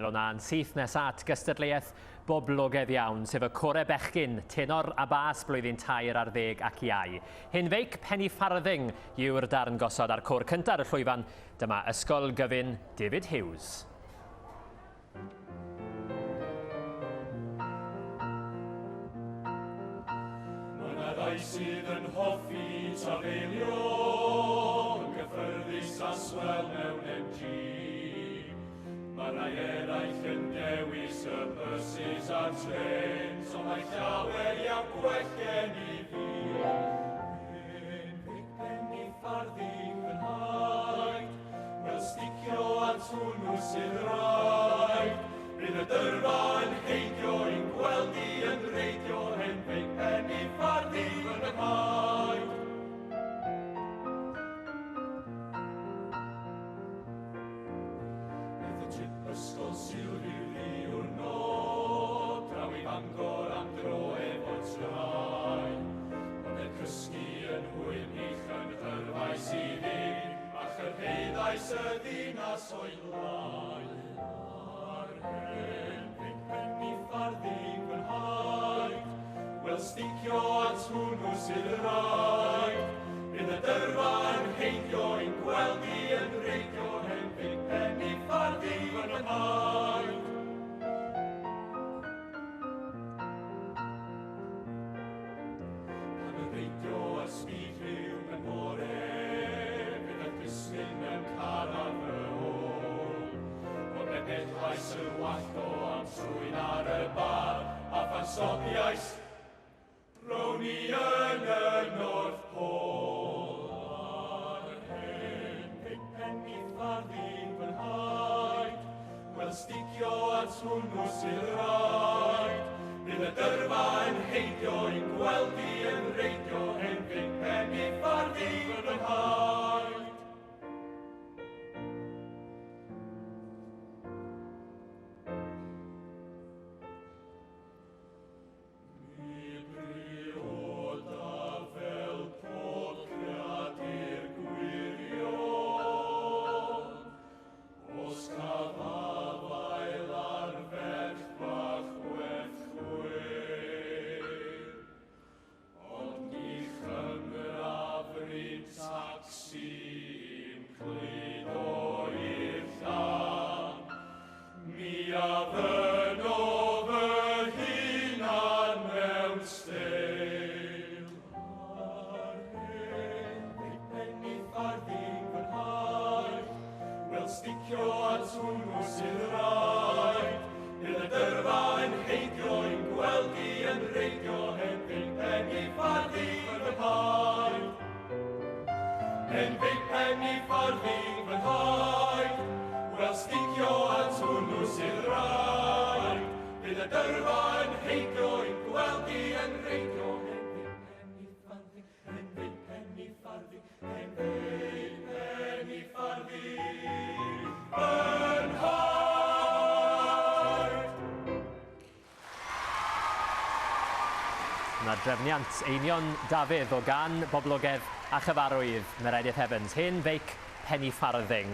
Helo na'n syth nesaf at gystadleuaeth boblogaidd iawn, sef y Core Bechgyn, tenor a bas blwyddyn 2 ac iau. Hyn Beic Pennyfarthing yw'r darn gosod ar cwr cyntaf ar y llwyfan. Dyma Ysgol gyfun Hughes. Mae 'na rai sydd yn hoffi tafeilio, yn gyffyrddus a swel mewn MG. Mae rai eraill yn dewis y buses a trens, ond mae llawer iawn gwell gen I fi. Beic Pennyfarthing yn haid, wel sticio at hwnnw sydd rhaid. Bydd y dyrfa yn heidio i'n gweld I yn reidio, hen Beic Pennyfarthing yn haid. Ysgol sy'n rhyw ddiwrnod, draw I Fangor am dro efo trai. Ond e'n cysgu yn hwyn i'ch yn hyrfaes I ddim, a chyrheddais y ddinas o'i blaen. Ar hen Beic Pennyfarthing yn haid, wel sticio at hwnnw sydd rhaid. Bydd y dyrfa yn heidio i'n gweld I yn reidio, hen Beic Pennyfarthing yn haid. Pan y reidio ar sbyd rhyw yn bore, bydd y plismyn yn car ar fy ôl. Ond e bedlais y wallt o am trwy'n ar y bar, a phan stopiais, rown I yn y North Pole. Ar hen Beic Pennyfarthing yn haid, wel sticio at hwnnw sydd rhaid. Bydd y dyrfa yn heidio i'n gweld I yn reidio, hen Beic Pennyfarthing yn haid. Taxi'n cludo i'r llan, mi a fyno fy hunan mewn steil. Ar hen Beic Pennyfarthing yn haid, wel sticio at hwnnw sydd rhaid. Bydd y dyrfa yn heidio i'n gweld I yn reidio, hen Beic Pennyfarthing yn haid. Hen Beic Pennyfarthing yn haid, wel sticio at hwnnw sydd rhaid. Bydd y dyrfa yn heidio i'n gweld I yn reidio, hen Beic Pennyfarthing, hen Beic Pennyfarthing yn haid. Yna drefniant Einion Dafydd o gan boblogaidd a chyfarwydd Meredith Evans, hyn Beic Pennyfarthing.